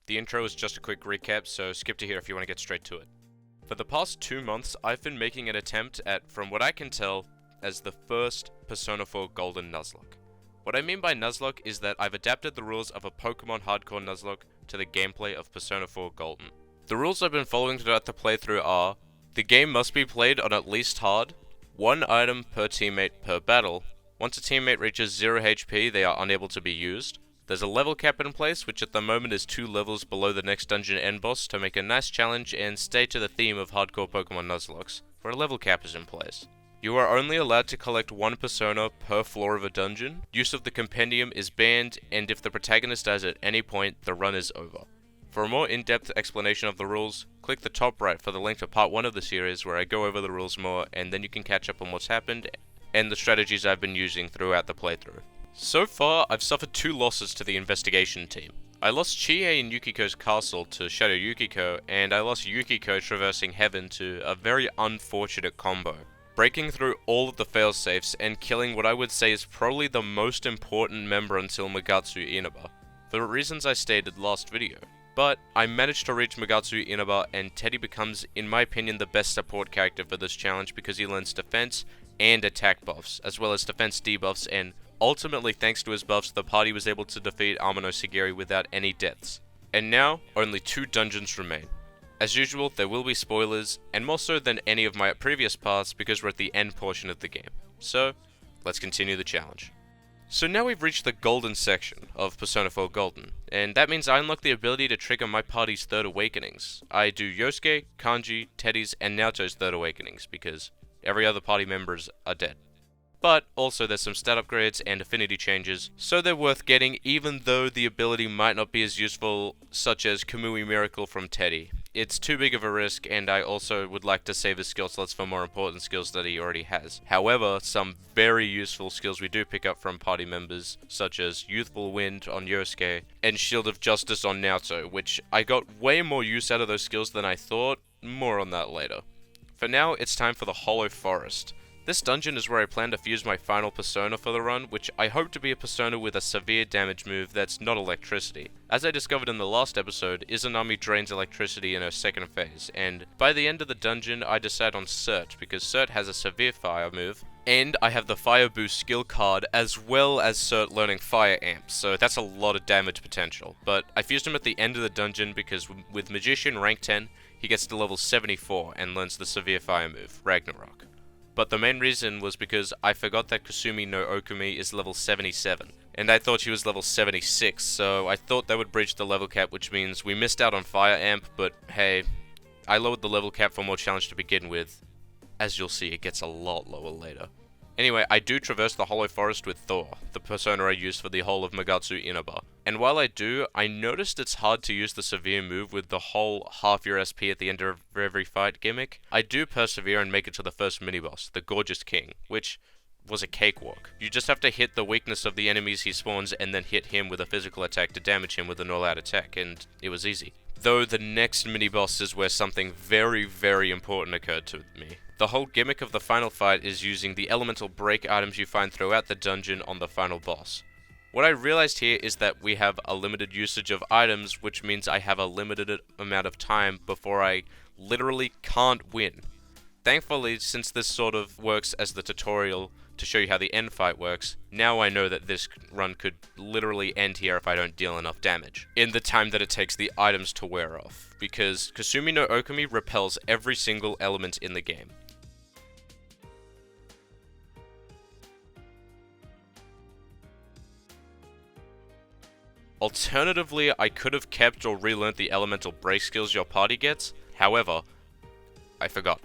The intro is just a quick recap, so skip to here if you want to get straight to it. For the past 2 months, I've been making an attempt at, from what I can tell, as the first Persona 4 Golden Nuzlocke. What I mean by Nuzlocke is that I've adapted the rules of a Pokemon Hardcore Nuzlocke to the gameplay of Persona 4 Golden. The rules I've been following throughout the playthrough are: the game must be played on at least hard, 1 item per teammate per battle. Once a teammate reaches 0 HP, they are unable to be used. There's a level cap in place, which at the moment is 2 levels below the next dungeon end boss to make a nice challenge and stay to the theme of hardcore Pokemon Nuzlockes, where a level cap is in place. You are only allowed to collect 1 persona per floor of a dungeon, use of the Compendium is banned, and if the protagonist dies at any point, the run is over. For a more in-depth explanation of the rules, click the top right for the link to part 1 of the series where I go over the rules more, and then you can catch up on what's happened and the strategies I've been using throughout the playthrough. So far, I've suffered 2 losses to the investigation team. I lost Chie in Yukiko's castle to Shadow Yukiko, and I lost Yukiko traversing heaven to a very unfortunate combo, breaking through all of the failsafes and killing what I would say is probably the most important member until Magatsu Inaba, for the reasons I stated last video. But I managed to reach Magatsu Inaba, and Teddy becomes, in my opinion, the best support character for this challenge because he learns defense and attack buffs, as well as defense debuffs, and ultimately thanks to his buffs, the party was able to defeat Amano Sigiri without any deaths. And now, only 2 dungeons remain. As usual, there will be spoilers, and more so than any of my previous parts because we're at the end portion of the game. So, let's continue the challenge. So now we've reached the golden section of Persona 4 Golden, and that means I unlock the ability to trigger my party's third awakenings. I do Yosuke, Kanji, Teddy's, and Naoto's third awakenings because every other party members are dead. But also there's some stat upgrades and affinity changes, so they're worth getting even though the ability might not be as useful, such as Kamui Miracle from Teddy. It's too big of a risk, and I also would like to save his skill slots for more important skills that he already has. However, some very useful skills we do pick up from party members, such as Youthful Wind on Yosuke, and Shield of Justice on Naoto, which I got way more use out of those skills than I thought. More on that later. For now, it's time for the Hollow Forest. This dungeon is where I plan to fuse my final persona for the run, which I hope to be a persona with a severe damage move that's not electricity. As I discovered in the last episode, Izanami drains electricity in her second phase, and by the end of the dungeon I decide on Cert, because Cert has a severe fire move, and I have the Fire Boost skill card as well as Cert learning Fire Amp, so that's a lot of damage potential. But I fused him at the end of the dungeon because with Magician rank 10, he gets to level 74 and learns the severe fire move, Ragnarok. But the main reason was because I forgot that Kasumi no Okumi is level 77, and I thought she was level 76, so I thought that would breach the level cap, which means we missed out on Fire Amp, but hey, I lowered the level cap for more challenge to begin with. As you'll see, it gets a lot lower later. Anyway, I do traverse the Hollow Forest with Thor, the persona I use for the whole of Magatsu Inaba. And while I do, I noticed it's hard to use the severe move with the whole half your SP at the end of every fight gimmick. I do persevere and make it to the first mini-boss, the Gorgeous King, which was a cakewalk. You just have to hit the weakness of the enemies he spawns and then hit him with a physical attack to damage him with an all-out attack, and it was easy. Though the next mini-boss is where something very, very important occurred to me. The whole gimmick of the final fight is using the elemental break items you find throughout the dungeon on the final boss. What I realized here is that we have a limited usage of items, which means I have a limited amount of time before I literally can't win. Thankfully, since this sort of works as the tutorial to show you how the end fight works, now I know that this run could literally end here if I don't deal enough damage in the time that it takes the items to wear off, because Kasumi no Okumi repels every single element in the game. Alternatively, I could have kept or relearned the elemental break skills your party gets, however, I forgot.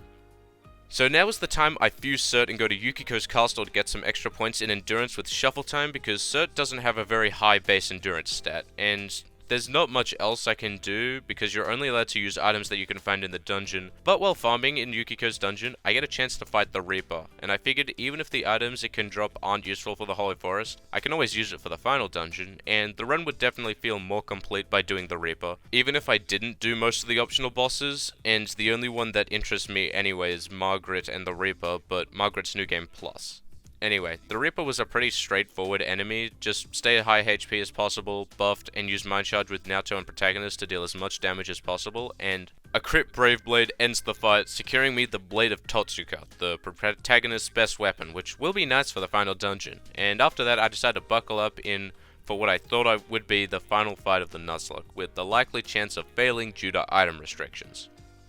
So now is the time I fuse Cert and go to Yukiko's castle to get some extra points in endurance with shuffle time, because Cert doesn't have a very high base endurance stat, and there's not much else I can do because you're only allowed to use items that you can find in the dungeon. But while farming in Yukiko's dungeon, I get a chance to fight the Reaper, and I figured even if the items it can drop aren't useful for the Hollow Forest, I can always use it for the final dungeon, and the run would definitely feel more complete by doing the Reaper, even if I didn't do most of the optional bosses, and the only one that interests me anyway is Margaret and the Reaper, but Margaret's New Game Plus. Anyway, the Reaper was a pretty straightforward enemy. Just stay at high HP as possible, buffed, and use Mind Charge with Naoto and Protagonist to deal as much damage as possible, and a crit Brave Blade ends the fight, securing me the Blade of Totsuka, the protagonist's best weapon, which will be nice for the final dungeon. And after that, I decided to buckle up in for what I thought would be the final fight of the Nuzlocke, with the likely chance of failing due to item restrictions.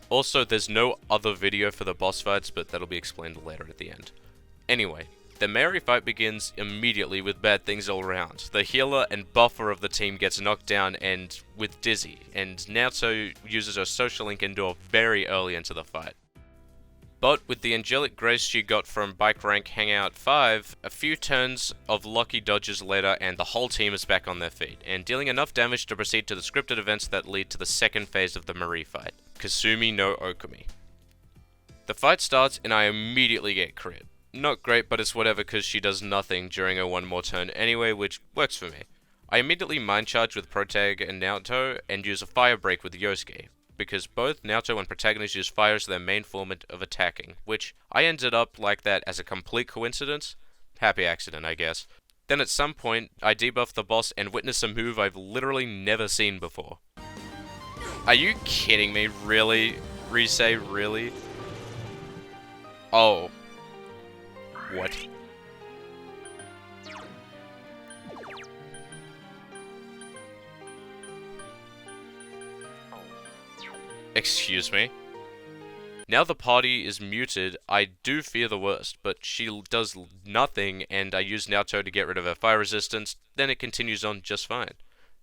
Also, there's no other video for the boss fights, but that'll be explained later at the end. Anyway, the Mary fight begins immediately with bad things all around. The healer and buffer of the team gets knocked down and with Dizzy, and Naoto uses her social link indoor very early into the fight. But with the angelic grace she got from Bike Rank Hangout 5, a few turns of lucky dodges later and the whole team is back on their feet, and dealing enough damage to proceed to the scripted events that lead to the second phase of the Marie fight, Kasumi no Okumi. The fight starts and I immediately get crit. Not great, but it's whatever because she does nothing during her one more turn anyway, which works for me. I immediately Mind Charge with Protag and Naoto and use a Fire Break with Yosuke, because both Naoto and Protagonist use fire as their main form of attacking, which I ended up like that as a complete coincidence. Happy accident, I guess. Then at some point, I debuff the boss and witness a move I've literally never seen before. Are you kidding me? Really? Rise, really? Oh. What? Excuse me? Now the party is muted, I do fear the worst, but she does nothing and I use Naoto to get rid of her fire resistance, then it continues on just fine.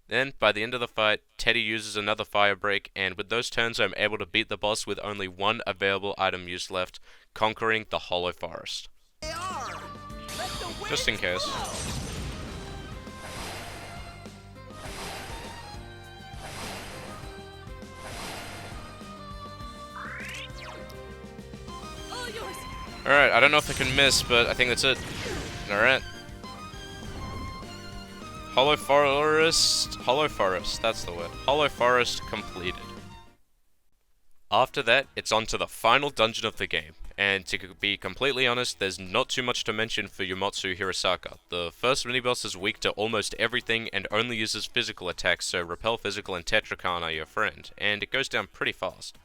Then, by the end of the fight, Teddy uses another fire break, and with those turns I'm able to beat the boss with only one available item use left, conquering the Hollow Forest. Just in case. Alright, I don't know if I can miss, but I think that's it. Alright. Hollow Forest, that's the word. Hollow Forest completed. After that, it's on to the final dungeon of the game. And to be completely honest, there's not too much to mention for Yomotsu Hirasaka. The first mini-boss is weak to almost everything and only uses physical attacks, so Repel Physical and Tetrakan are your friend, and it goes down pretty fast.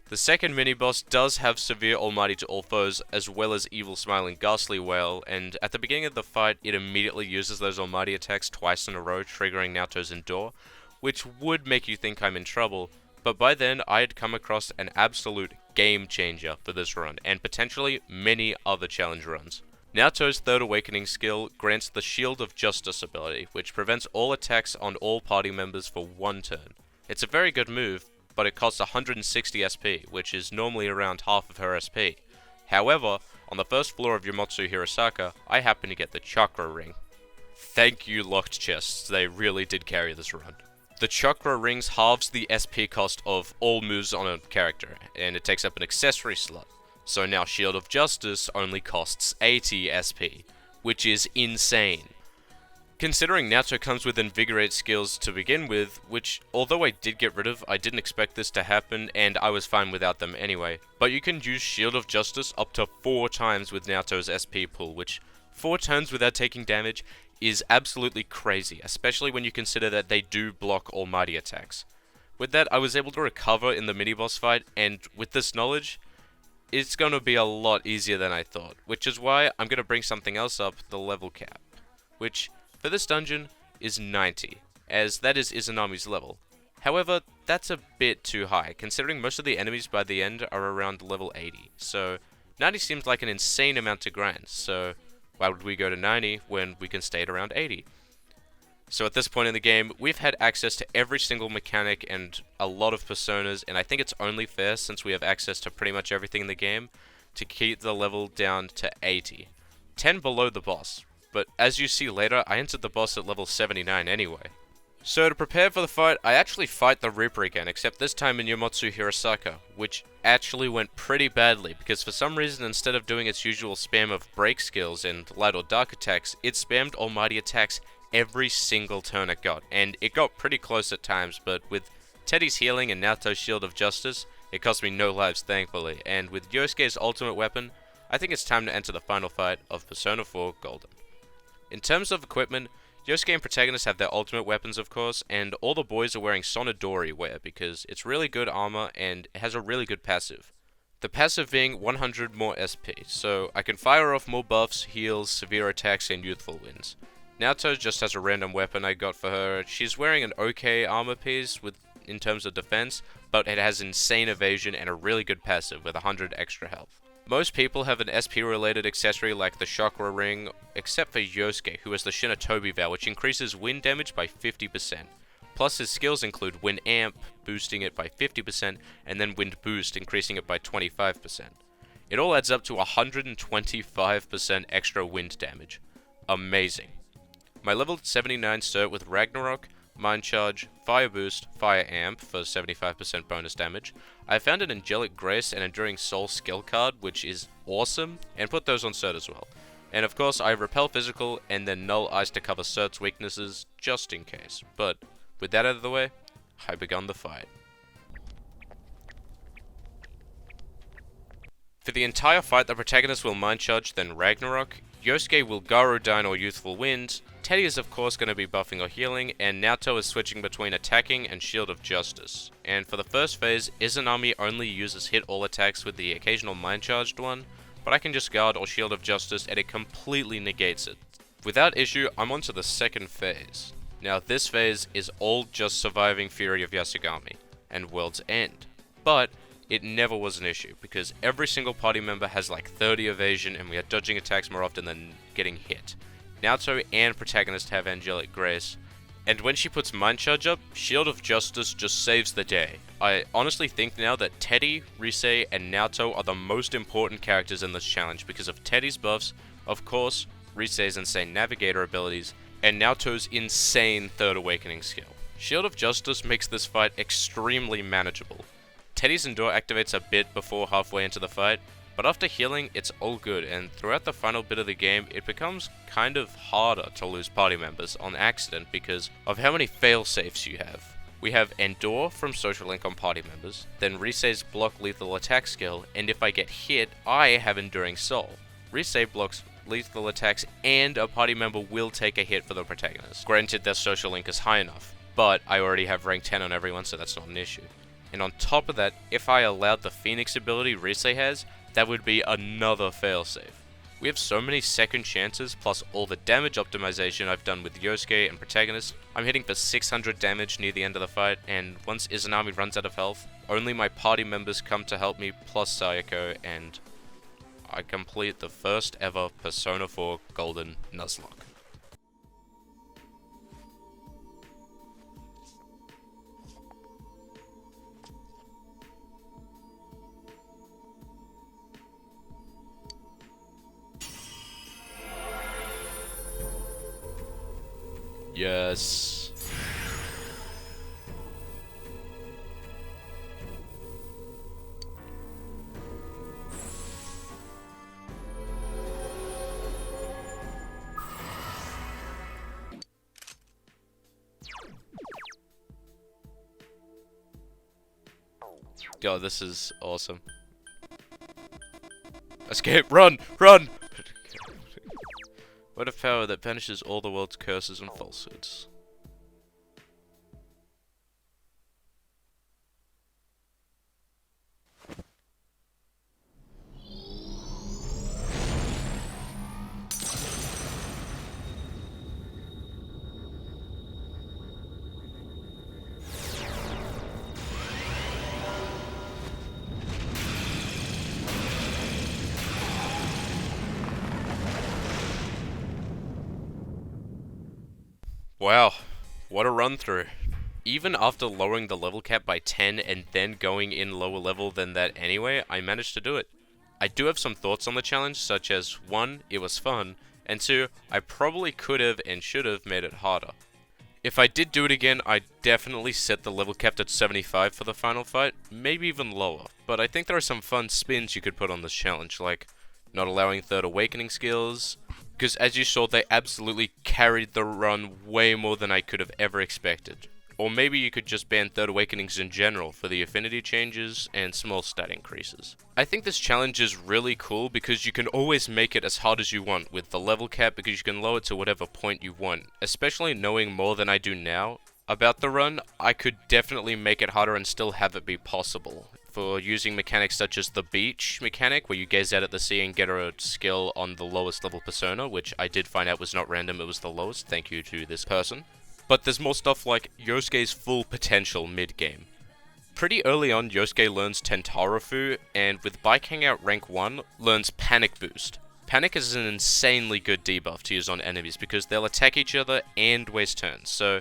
The second mini-boss does have severe Almighty to all foes, as well as Evil Smiling Ghastly Whale, and at the beginning of the fight, it immediately uses those Almighty attacks twice in a row, triggering Naoto's Endure, which would make you think I'm in trouble, but by then I had come across an absolute game changer for this run, and potentially many other challenge runs. Naoto's Third Awakening skill grants the Shield of Justice ability, which prevents all attacks on all party members for one turn. It's a very good move, but it costs 160 SP, which is normally around half of her SP. However, on the first floor of Yomotsu Hirasaka, I happen to get the Chakra Ring. Thank you, Locked Chests, they really did carry this run. The Chakra Rings halves the SP cost of all moves on a character, and it takes up an accessory slot. So now Shield of Justice only costs 80 SP, which is insane. Considering Naoto comes with Invigorate skills to begin with, which, although I did get rid of, I didn't expect this to happen, and I was fine without them anyway. But you can use Shield of Justice up to 4 times with Naoto's SP pool, which 4 turns without taking damage is absolutely crazy, especially when you consider that they do block Almighty attacks. With that, I was able to recover in the mini-boss fight, and with this knowledge, it's going to be a lot easier than I thought, which is why I'm going to bring something else up, the level cap, which, for this dungeon, is 90, as that is Izanami's level. However, that's a bit too high, considering most of the enemies by the end are around level 80, so 90 seems like an insane amount to grind, so why would we go to 90 when we can stay at around 80? So at this point in the game, we've had access to every single mechanic and a lot of personas, and I think it's only fair, since we have access to pretty much everything in the game, to keep the level down to 80. 10 below the boss, but as you see later, I entered the boss at level 79 anyway. So to prepare for the fight, I actually fight the Reaper again, except this time in Yomotsu Hirasaka, which actually went pretty badly, because for some reason, instead of doing its usual spam of break skills and light or dark attacks, it spammed Almighty attacks every single turn it got, and it got pretty close at times, but with Teddy's healing and Naoto's Shield of Justice, it cost me no lives thankfully, and with Yosuke's ultimate weapon, I think it's time to enter the final fight of Persona 4 Golden. In terms of equipment, Yosuke and Protagonist have their ultimate weapons, of course, and all the boys are wearing Sonodori wear because it's really good armor and it has a really good passive. The passive being 100 more SP, so I can fire off more buffs, heals, severe attacks, and youthful wins. Naoto just has a random weapon I got for her. She's wearing an okay armor piece in terms of defense, but it has insane evasion and a really good passive with 100 extra health. Most people have an SP related accessory like the chakra ring, except for Yosuke, who has the Shinotobi vow, which increases wind damage by 50%. Plus his skills include Wind Amp, boosting it by 50%, and then Wind Boost, increasing it by 25%. It all adds up to 125% extra wind damage. Amazing. My level 79 cert with Ragnarok, Mind Charge, Fire Boost, Fire Amp for 75% bonus damage. I found an Angelic Grace and Enduring Soul skill card, which is awesome, and put those on cert as well. And of course I Repel Physical and then Null Ice to cover cert's weaknesses, just in case. But with that out of the way, I begun the fight. For the entire fight, the Protagonist will Mind Charge, then Ragnarok. Yosuke will Garodine or Youthful Wind. Teddy is of course going to be buffing or healing, and Naoto is switching between attacking and Shield of Justice. And for the first phase, Izanami only uses hit all attacks with the occasional Mind Charged one, but I can just Guard or Shield of Justice and it completely negates it. Without issue, I'm on to the second phase. Now this phase is all just surviving Fury of Yasugami and World's End, but it never was an issue because every single party member has like 30 evasion and we are dodging attacks more often than getting hit. Naoto and Protagonist have Angelic Grace, and when she puts Mind Charge up, Shield of Justice just saves the day. I honestly think now that Teddy, Rise, and Naoto are the most important characters in this challenge because of Teddy's buffs, of course, Rise's insane Navigator abilities, and Naoto's insane Third Awakening skill. Shield of Justice makes this fight extremely manageable. Teddy's Endure activates a bit before halfway into the fight, but after healing, it's all good, and throughout the final bit of the game, it becomes kind of harder to lose party members on accident because of how many fail-safes you have. We have Endure from Social Link on party members, then Rise's block lethal attack skill, and if I get hit, I have Enduring Soul. Rise blocks lethal attacks, and a party member will take a hit for the Protagonist. Granted, their Social Link is high enough, but I already have rank 10 on everyone, so that's not an issue. And on top of that, if I allowed the Phoenix ability Rise has, that would be another failsafe. We have so many second chances, plus all the damage optimization I've done with Yosuke and Protagonist. I'm hitting for 600 damage near the end of the fight, and once Izanami runs out of health, only my party members come to help me, plus Sayako, and I complete the first ever Persona 4 Golden Nuzlocke. Yes. God, this is awesome. Escape! Run! Run! What a power that banishes all the world's curses and falsehoods. Wow, what a run through. Even after lowering the level cap by 10 and then going in lower level than that anyway, I managed to do it. I do have some thoughts on the challenge, such as 1, it was fun, and 2, I probably could have and should have made it harder. If I did do it again, I'd definitely set the level cap at 75 for the final fight, maybe even lower, but I think there are some fun spins you could put on this challenge, like not allowing Third Awakening skills, because as you saw, they absolutely carried the run way more than I could have ever expected. Or maybe you could just ban Third Awakenings in general for the affinity changes and small stat increases. I think this challenge is really cool because you can always make it as hard as you want with the level cap, because you can lower it to whatever point you want. Especially knowing more than I do now about the run, I could definitely make it harder and still have it be possible. For using mechanics such as the beach mechanic, where you gaze out at the sea and get a skill on the lowest level persona, which I did find out was not random, it was the lowest, thank you to this person. But there's more stuff like Yosuke's full potential mid-game. Pretty early on, Yosuke learns Tentarafu, and with Bike Hangout rank 1, learns Panic Boost. Panic is an insanely good debuff to use on enemies because they'll attack each other and waste turns, so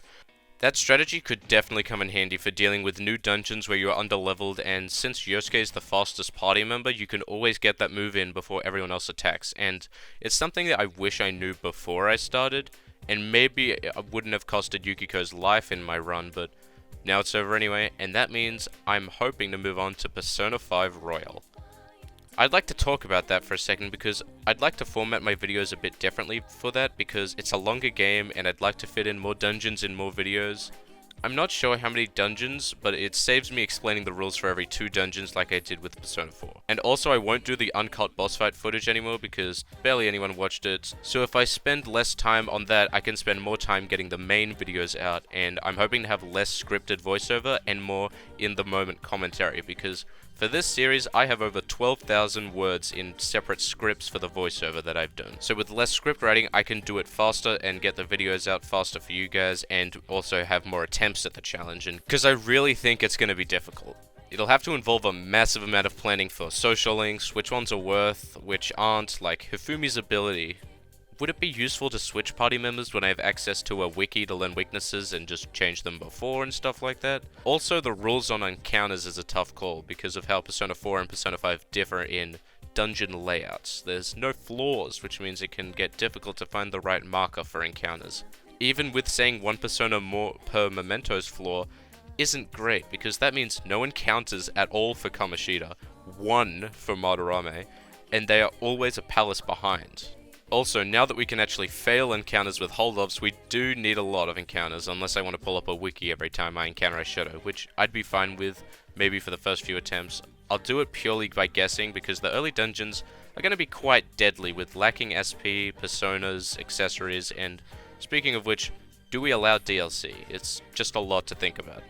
that strategy could definitely come in handy for dealing with new dungeons where you're underleveled, and since Yosuke is the fastest party member, you can always get that move in before everyone else attacks, and it's something that I wish I knew before I started, and maybe it wouldn't have costed Yukiko's life in my run, but now it's over anyway, and that means I'm hoping to move on to Persona 5 Royal. I'd like to talk about that for a second because I'd like to format my videos a bit differently for that because it's a longer game and I'd like to fit in more dungeons in more videos. I'm not sure how many dungeons, but it saves me explaining the rules for every 2 dungeons like I did with Persona 4. And also I won't do the uncut boss fight footage anymore because barely anyone watched it, so if I spend less time on that, I can spend more time getting the main videos out, and I'm hoping to have less scripted voiceover and more in-the-moment commentary, because for this series, I have over 12,000 words in separate scripts for the voiceover that I've done. So with less script writing, I can do it faster and get the videos out faster for you guys, and also have more attempts at the challenge, and because I really think it's going to be difficult. It'll have to involve a massive amount of planning for social links, which ones are worth, which aren't, like Hifumi's ability. Would it be useful to switch party members when I have access to a wiki to learn weaknesses and just change them before and stuff like that? Also, the rules on encounters is a tough call because of how Persona 4 and Persona 5 differ in dungeon layouts. There's no floors, which means it can get difficult to find the right marker for encounters. Even with saying 1 persona more per Memento's floor isn't great, because that means no encounters at all for Kamoshida, 1 for Madarame, and they are always a palace behind. Also, now that we can actually fail encounters with hold-ups, we do need a lot of encounters, unless I want to pull up a wiki every time I encounter a shadow, which I'd be fine with, maybe for the first few attempts. I'll do it purely by guessing, because the early dungeons are going to be quite deadly, with lacking SP, personas, accessories, and speaking of which, do we allow DLC? It's just a lot to think about.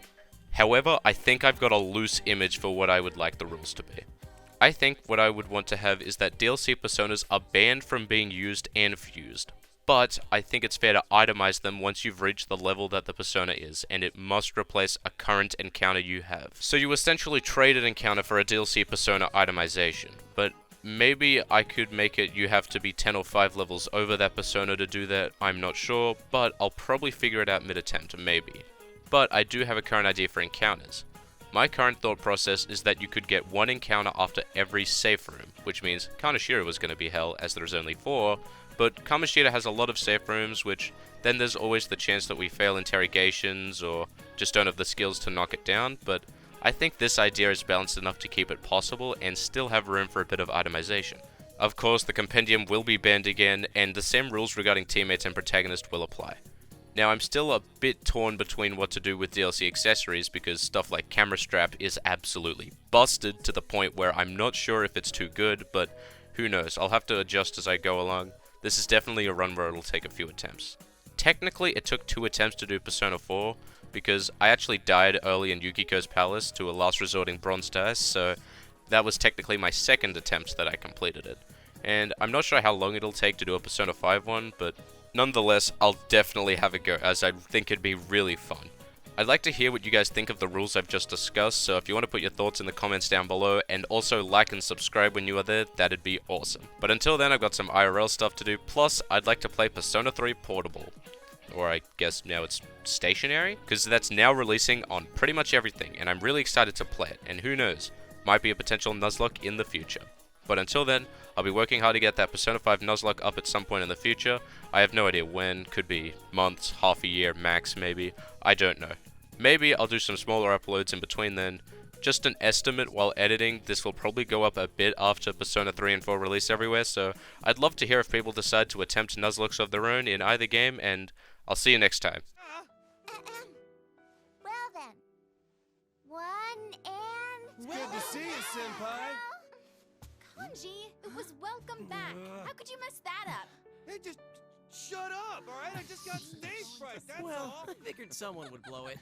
However, I think I've got a loose image for what I would like the rules to be. I think what I would want to have is that DLC personas are banned from being used and fused, but I think it's fair to itemize them once you've reached the level that the persona is, and it must replace a current encounter you have. So you essentially trade an encounter for a DLC persona itemization, but maybe I could make it you have to be 10 or 5 levels over that persona to do that, I'm not sure, but I'll probably figure it out mid-attempt, maybe. But I do have a current idea for encounters. My current thought process is that you could get 1 encounter after every safe room, which means Kaneshiro was going to be hell as there's only 4, but Kamoshida has a lot of safe rooms, which then there's always the chance that we fail interrogations or just don't have the skills to knock it down, but I think this idea is balanced enough to keep it possible and still have room for a bit of itemization. Of course, the Compendium will be banned again, and the same rules regarding teammates and protagonist will apply. Now, I'm still a bit torn between what to do with DLC accessories because stuff like Camera Strap is absolutely busted to the point where I'm not sure if it's too good, but who knows, I'll have to adjust as I go along. This is definitely a run where it'll take a few attempts. Technically, it took 2 attempts to do Persona 4 because I actually died early in Yukiko's palace to a last resorting bronze dice, so that was technically my 2nd attempt that I completed it. And I'm not sure how long it'll take to do a Persona 5 one, but nonetheless, I'll definitely have a go, as I think it'd be really fun. I'd like to hear what you guys think of the rules I've just discussed, so if you want to put your thoughts in the comments down below, and also like and subscribe when you are there, that'd be awesome. But until then, I've got some IRL stuff to do, plus I'd like to play Persona 3 Portable. Or I guess now it's stationary? Because that's now releasing on pretty much everything, and I'm really excited to play it, and who knows, might be a potential Nuzlocke in the future. But until then, I'll be working hard to get that Persona 5 Nuzlocke up at some point in the future. I have no idea when, could be months, half a year max maybe, I don't know. Maybe I'll do some smaller uploads in between then. Just an estimate while editing, this will probably go up a bit after Persona 3 and 4 release everywhere, so I'd love to hear if people decide to attempt Nuzlockes of their own in either game, and I'll see you next time. and... Good to see you, Senpai. Kanji, it was welcome back. How could you mess that up? Hey, just shut up, all right? I just got stage fright, that's all. Well, I figured someone would blow it.